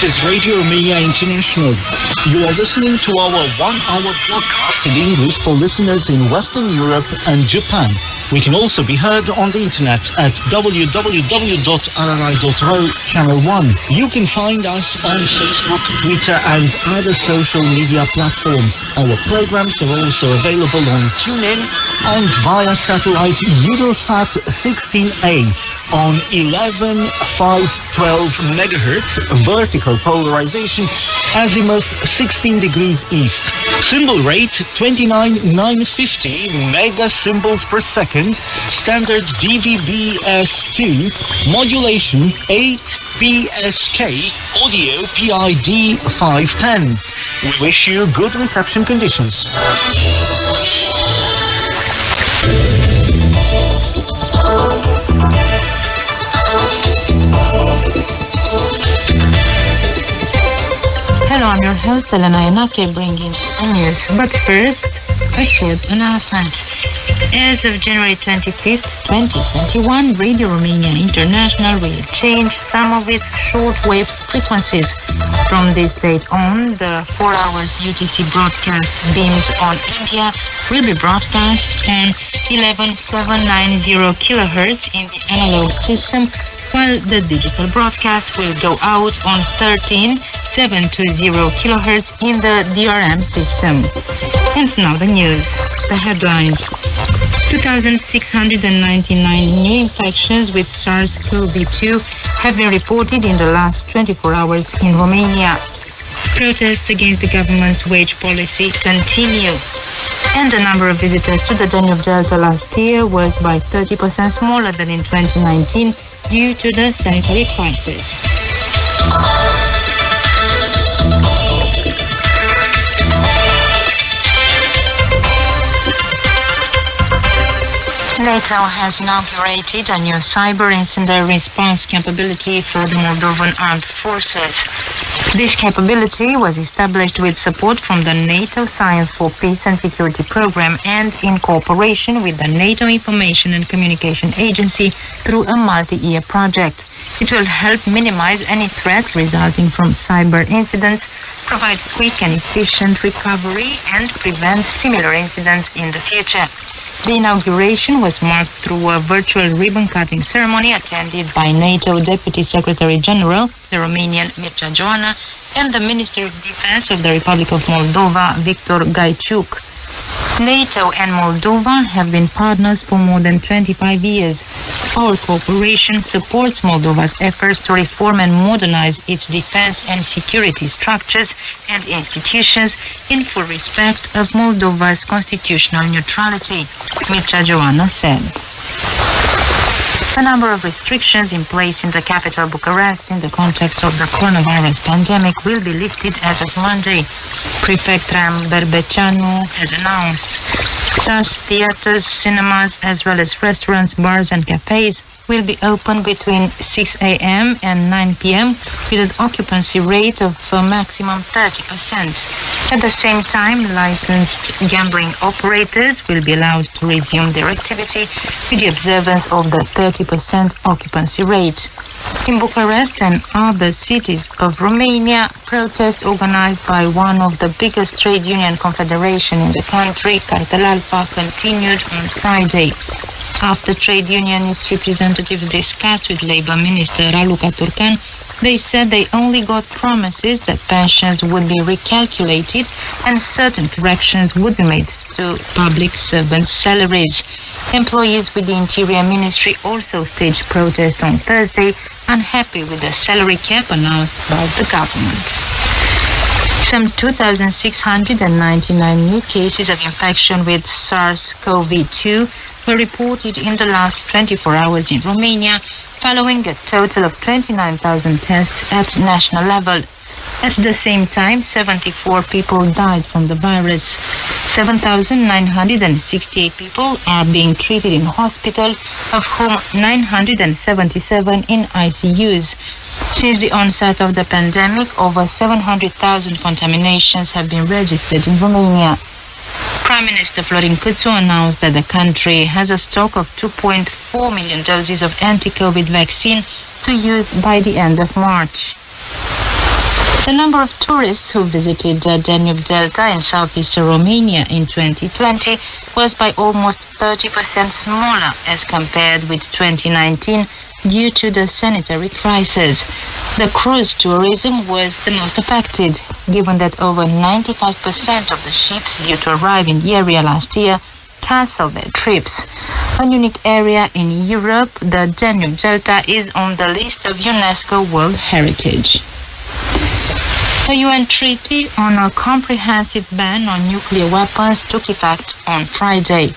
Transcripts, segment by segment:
This is Radio Romania International. You are listening to our one-hour broadcast in English for listeners in Western Europe and Japan. We can also be heard on the internet at www.rri.ro Channel 1. You can find us on Facebook, Twitter and other social media platforms. Our programs are also available on TuneIn and via satellite Eurosat 16A on 11,512 MHz, vertical polarization, azimuth 16 degrees east. Symbol rate 29,950 mega symbols per second, standard DVB-S2, modulation 8 PSK, audio PID 510. We wish you good reception conditions. Hello, I'm your host Elena Yanake, bringing the news. But first, a short announcement. As of January 25th, 2021, Radio Romania International will change some of its shortwave frequencies. From this date on, the 4 hours UTC broadcast beamed on India will be broadcast on 11,790 kHz in the analog system, while the digital broadcast will go out on 13,720 kHz in the DRM system. And now the news. The headlines. 2,699 new infections with SARS-CoV-2 have been reported in the last 24 hours in Romania. Protests against the government's wage policy continue. And the number of visitors to the Danube Delta last year was by 30% smaller than in 2019 due to the sanitary crisis. NATO has inaugurated a new cyber incident response capability for the Moldovan armed forces. This capability was established with support from the NATO Science for Peace and Security program and in cooperation with the NATO Information and Communication Agency through a multi-year project. It will help minimize any threat resulting from cyber incidents, provide quick and efficient recovery, and prevent similar incidents in the future. The inauguration was marked through a virtual ribbon-cutting ceremony attended by NATO Deputy Secretary General, the Romanian Mircea Joana, and the Minister of Defense of the Republic of Moldova, Victor Gaiciuc. NATO and Moldova have been partners for more than 25 years. Our cooperation supports Moldova's efforts to reform and modernize its defense and security structures and institutions in full respect of Moldova's constitutional neutrality, Mircea Joana said. A number of restrictions in place in the capital Bucharest in the context of the coronavirus pandemic will be lifted as of Monday. Prefect Ram Berbeceanu has announced. Thus, theaters, cinemas, as well as restaurants, bars and cafes will be open between 6 a.m. and 9 p.m. with an occupancy rate of a maximum 30%. At the same time, licensed gambling operators will be allowed to resume their activity with the observance of the 30% occupancy rate. In Bucharest and other cities of Romania, protests organized by one of the biggest trade union confederation in the country, Cartel Alpha, continued on Friday. After trade unionist representatives discussed with Labour Minister Raluca Turcan, they said they only got promises that pensions would be recalculated and certain corrections would be made to public servants' salaries. Employees with the Interior Ministry also staged protests on Thursday, unhappy with the salary cap announced by the government. Some 2,699 new cases of infection with SARS-CoV-2 were reported in the last 24 hours in Romania, following a total of 29,000 tests at national level. At the same time, 74 people died from the virus. 7,968 people are being treated in hospital, of whom 977 in ICUs. Since the onset of the pandemic, over 700,000 contaminations have been registered in Romania. Prime Minister Florin Câțu announced that the country has a stock of 2.4 million doses of anti-COVID vaccine to use by the end of March. The number of tourists who visited the Danube Delta in southeastern Romania in 2020 was by almost 30% smaller as compared with 2019 due to the sanitary crisis. The cruise tourism was the most affected, given that over 95% of the ships due to arrive in the area last year cancelled their trips. A unique area in Europe, the Danube Delta is on the list of UNESCO World Heritage. The UN Treaty on a comprehensive ban on nuclear weapons took effect on Friday.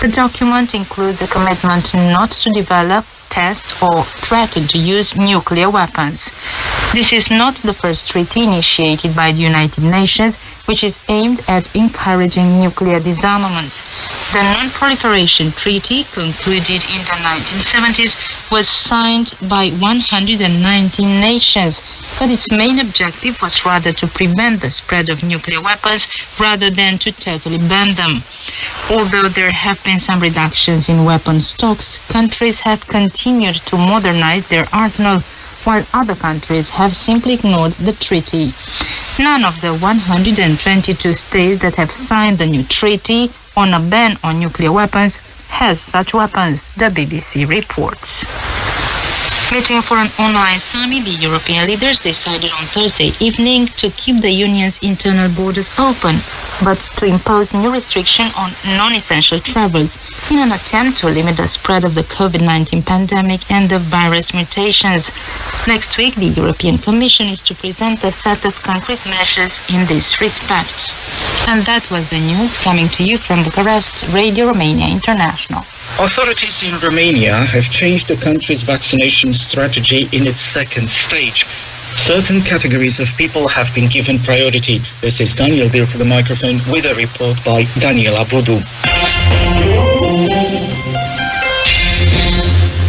The document includes a commitment not to develop, test, or threaten to use nuclear weapons. This is not the first treaty initiated by the United Nations, which is aimed at encouraging nuclear disarmament. The Non-Proliferation Treaty, concluded in the 1970s, was signed by 119 nations, but its main objective was rather to prevent the spread of nuclear weapons rather than to totally ban them. Although there have been some reductions in weapon stocks, countries have continued to modernize their arsenal, while other countries have simply ignored the treaty. None of the 122 states that have signed the new treaty on a ban on nuclear weapons has such weapons, the BBC reports. Meeting for an online summit, the European leaders decided on Thursday evening to keep the Union's internal borders open, but to impose new restrictions on non-essential travels in an attempt to limit the spread of the COVID-19 pandemic and the virus mutations. Next week, the European Commission is to present a set of concrete measures in this respect. And that was the news coming to you from Bucharest, Radio Romania International. Authorities in Romania have changed the country's vaccination strategy in its second stage. Certain categories of people have been given priority. This is Daniel Bill to the microphone with a report by Daniela Budu.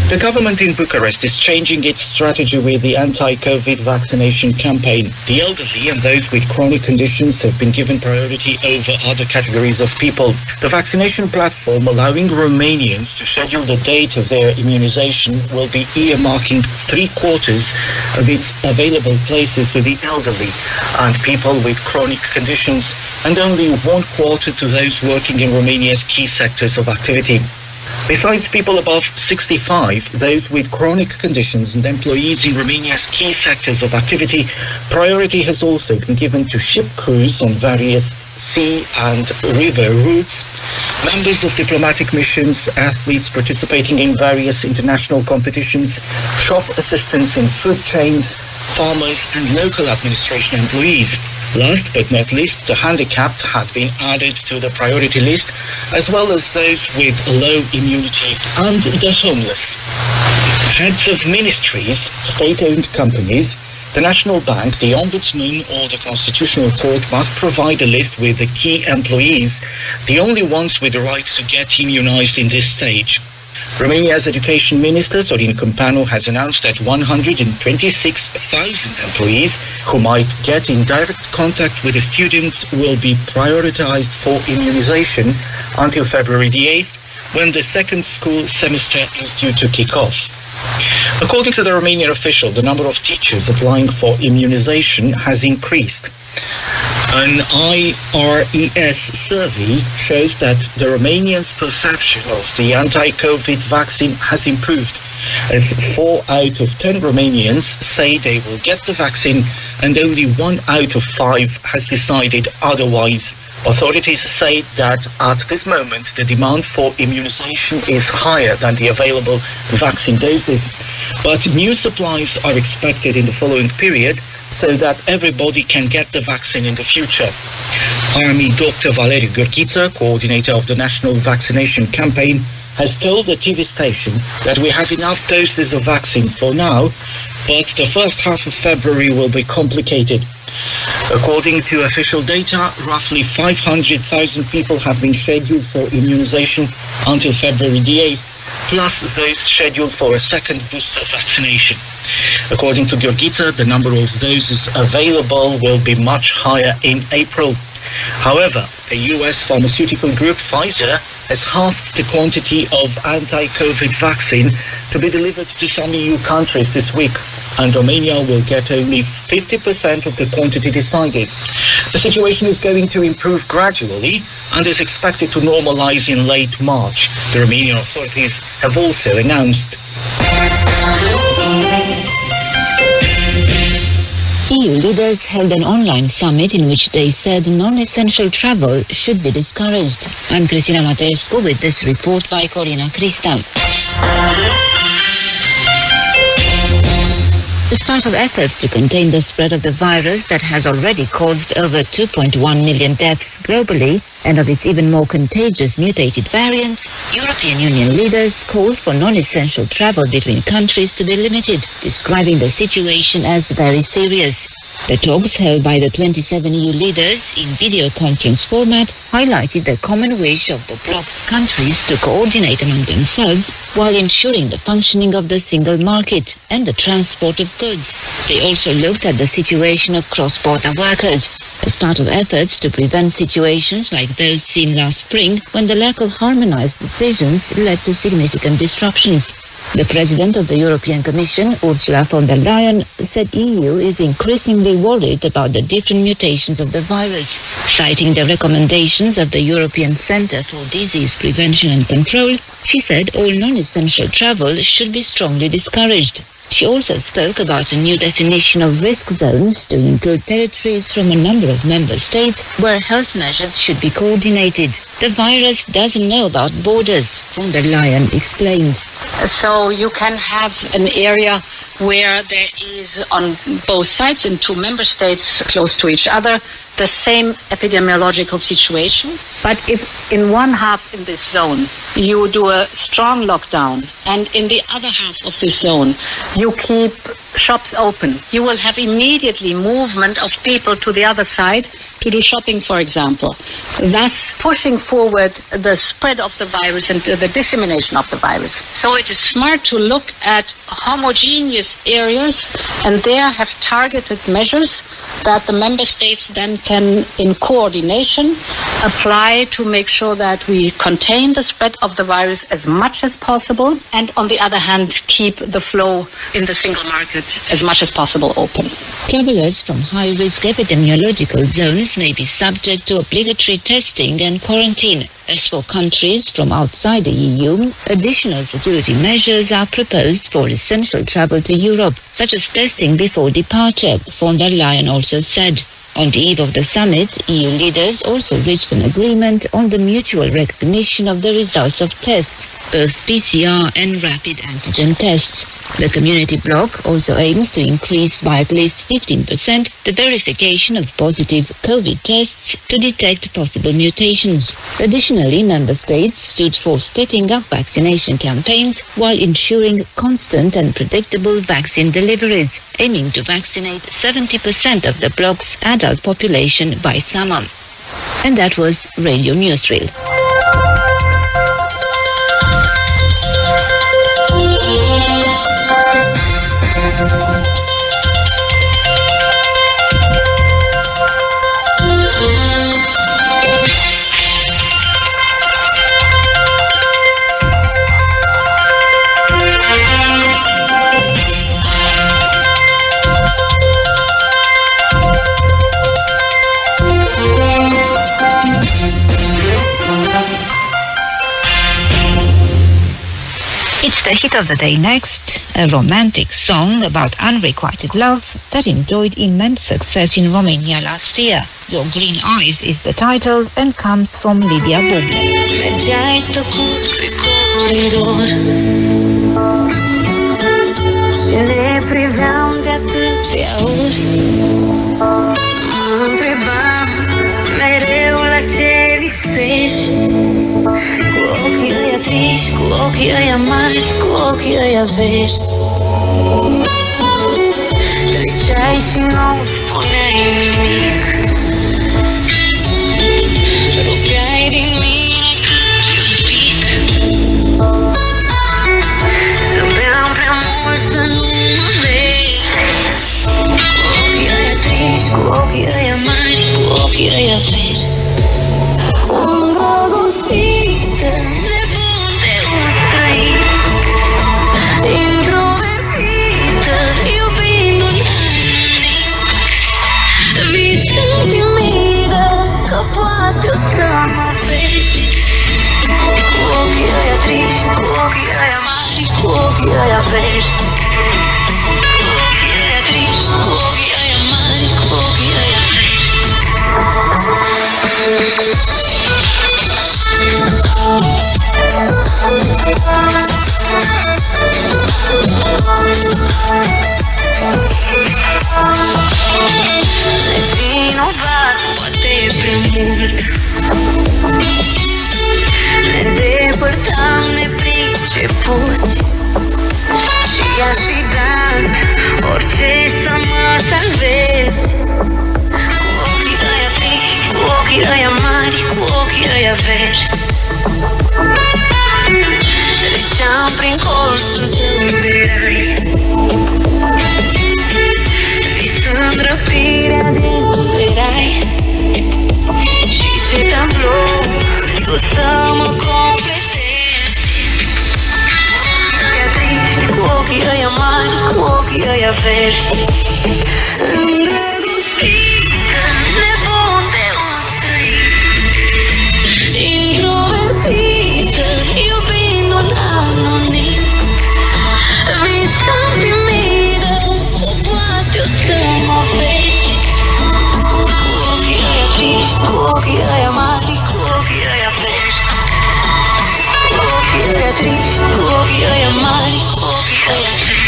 The government in Bucharest is changing its strategy with the anti-COVID vaccination campaign. The elderly and those with chronic conditions have been given priority over other categories of people. The vaccination platform allowing Romanians to schedule the date of their immunization will be earmarking 3/4 of its available places to the elderly and people with chronic conditions, and only 1/4 to those working in Romania's key sectors of activity. Besides people above 65, those with chronic conditions and employees in Romania's key sectors of activity, priority has also been given to ship crews on various sea and river routes, members of diplomatic missions, athletes participating in various international competitions, shop assistants in food chains, farmers and local administration employees. Last but not least, the handicapped have been added to the priority list, as well as those with low immunity and the homeless. Heads of ministries, state-owned companies, the National Bank, the Ombudsman or the Constitutional Court must provide a list with the key employees, the only ones with the right to get immunized in this stage. Romania's Education Minister, Sorin Câmpeanu, has announced that 126,000 employees who might get in direct contact with the students will be prioritized for immunization until February the 8th, when the second school semester is due to kick off. According to the Romanian official, the number of teachers applying for immunization has increased. An IRES survey shows that the Romanians' perception of the anti-COVID vaccine has improved, as 4 out of 10 Romanians say they will get the vaccine and only 1 out of 5 has decided otherwise. Authorities say that at this moment the demand for immunization is higher than the available vaccine doses, but new supplies are expected in the following period so that everybody can get the vaccine in the future. Army Dr. Valeriu Gheorghiță, coordinator of the National Vaccination Campaign, has told the TV station that we have enough doses of vaccine for now, but the first half of February will be complicated. According to official data, roughly 500,000 people have been scheduled for immunization until February the 8th, plus those scheduled for a second booster vaccination. According to Gheorghiță, the number of doses available will be much higher in April. However, the US pharmaceutical group Pfizer has halved the quantity of anti-COVID vaccine to be delivered to some EU countries this week. and Romania will get only 50% of the quantity decided. The situation is going to improve gradually and is expected to normalize in late March. The Romanian authorities have also announced. EU leaders held an online summit in which they said non-essential travel should be discouraged. I'm Cristina Mateescu with this report by Corina Crista. As part of efforts to contain the spread of the virus that has already caused over 2.1 million deaths globally, and of its even more contagious mutated variants, European Union leaders called for non-essential travel between countries to be limited, describing the situation as very serious. The talks held by the 27 EU leaders in video conference format highlighted the common wish of the bloc's countries to coordinate among themselves while ensuring the functioning of the single market and the transport of goods. They also looked at the situation of cross-border workers as part of efforts to prevent situations like those seen last spring when the lack of harmonized decisions led to significant disruptions. The President of the European Commission, Ursula von der Leyen, said EU is increasingly worried about the different mutations of the virus. Citing the recommendations of the European Centre for Disease Prevention and Control, she said all non-essential travel should be strongly discouraged. She also spoke about a new definition of risk zones to include territories from a number of member states where health measures should be coordinated. The virus doesn't know about borders, von der Leyen explained. So you can have an area where there is on both sides, in two member states close to each other, the same epidemiological situation. But if in one half in this zone you do a strong lockdown and in the other half of this zone you keep shops open, you will have immediately movement of people to the other side to do shopping, for example, thus pushing forward the spread of the virus and the dissemination of the virus. So it is smart to look at homogeneous areas and there have targeted measures that the member states then can, in coordination, apply to make sure that we contain the spread of the virus as much as possible and, on the other hand, keep the flow in the single market as much as possible open. Travelers from high-risk epidemiological zones may be subject to obligatory testing and quarantine. As for countries from outside the EU, additional security measures are proposed for essential travel to Europe, such as testing before departure, von der Leyen also said. On the eve of the summit, EU leaders also reached an agreement on the mutual recognition of the results of tests, both PCR and rapid antigen tests. The community bloc also aims to increase by at least 15% the verification of positive COVID tests to detect possible mutations. Additionally, member states stood for stepping up vaccination campaigns while ensuring constant and predictable vaccine deliveries, aiming to vaccinate 70% of the bloc's adult population by summer. And that was Radio Newsreel. It's the hit of the day next, a romantic song about unrequited love that enjoyed immense success in Romania last year. Your Green Eyes is the title and comes from Lidia Bubne. Cu ochii ăia mari și cu ochii ăia verzi treceai și nu spuneai nimic, rupeai din mine cât iubit. Iubeam prea mult să nu mă vezi. Cu ochii ăia triști, cu ochii ăia mari și cu ochii ăia verzi. Îndrăgostită, nebun de un străin, dintr-o i-aș fi dat orice să mă salvezi. Cu ochii ăia triști, cu ochii ăia mari, cu ochii ăia vești. Treceam prin colțul tău de rai, visând răpirea din rai. Și ce tablou tu să mă completezi. Ăia triști, cu ochii ăia mari, cu ochii ăia vești. Îndrăgostită, nebun de un trăit, introvertită, iubind un anonim. Visam timidă, cu poate o să mă vezi. Cu ochii ăia triști, cu ochii ăia mari, cu ochii ăia vești. Cu ochii ăia triști, cu ochii ăia mari, cu ochii ăia vești.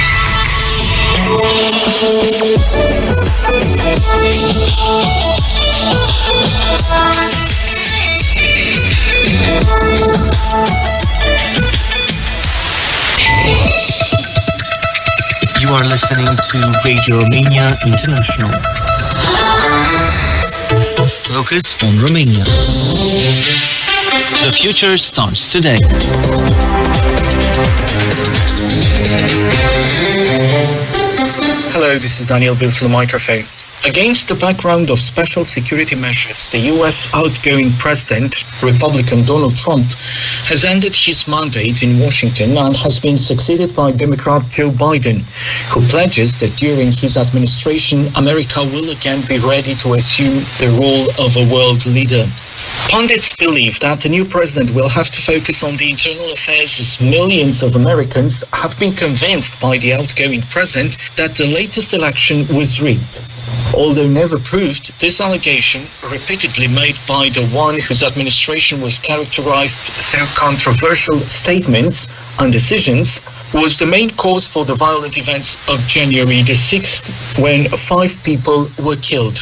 You are listening to Radio Romania International. Focus on Romania. The future starts today. Hello, this is Daniel Bill to the microphone. Against the background of special security measures, the US outgoing president, Republican Donald Trump, has ended his mandate in Washington and has been succeeded by Democrat Joe Biden, who pledges that during his administration, America will again be ready to assume the role of a world leader. Pundits believe that the new president will have to focus on the internal affairs as millions of Americans have been convinced by the outgoing president that the latest election was rigged. Although never proved, this allegation, repeatedly made by the one whose administration was characterized through controversial statements and decisions, was the main cause for the violent events of January the 6th, when 5 people were killed.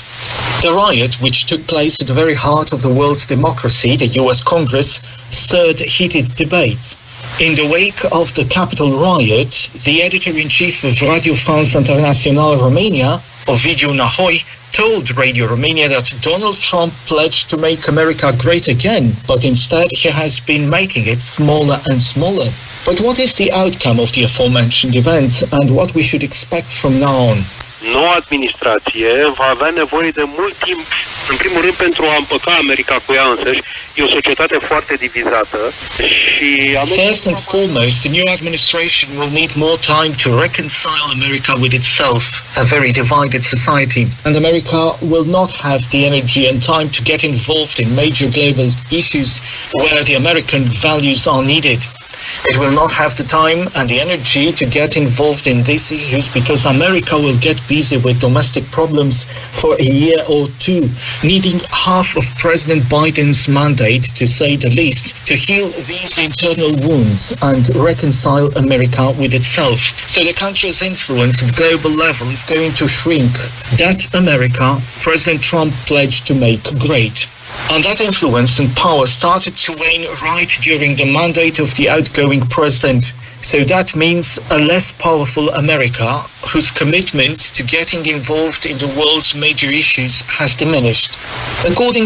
The riot, which took place at the very heart of the world's democracy, the US Congress, stirred heated debates. In the wake of the Capitol riot, the editor-in-chief of Radio France International Romania, Ovidiu Nahoi, told Radio Romania that Donald Trump pledged to make America great again, but instead he has been making it smaller and smaller. But what is the outcome of the aforementioned events and what we should expect from now on? Noua administrație va avea nevoie de mult timp, în primul rând pentru a împăca America cu ea însăși. E o societate foarte divizată și First and foremost, the new administration will need more time to reconcile America with itself, a very divided society. And America will not have the energy and time to get involved in major global issues where the American values are needed. It will not have the time and the energy to get involved in these issues because America will get busy with domestic problems for a year or two, needing half of President Biden's mandate, to say the least, to heal these internal wounds and reconcile America with itself. So the country's influence at global level is going to shrink. That America President Trump pledged to make great. And that influence and power started to wane right during the mandate of the outgoing president. So that means a less powerful America, whose commitment to getting involved in the world's major issues has diminished. According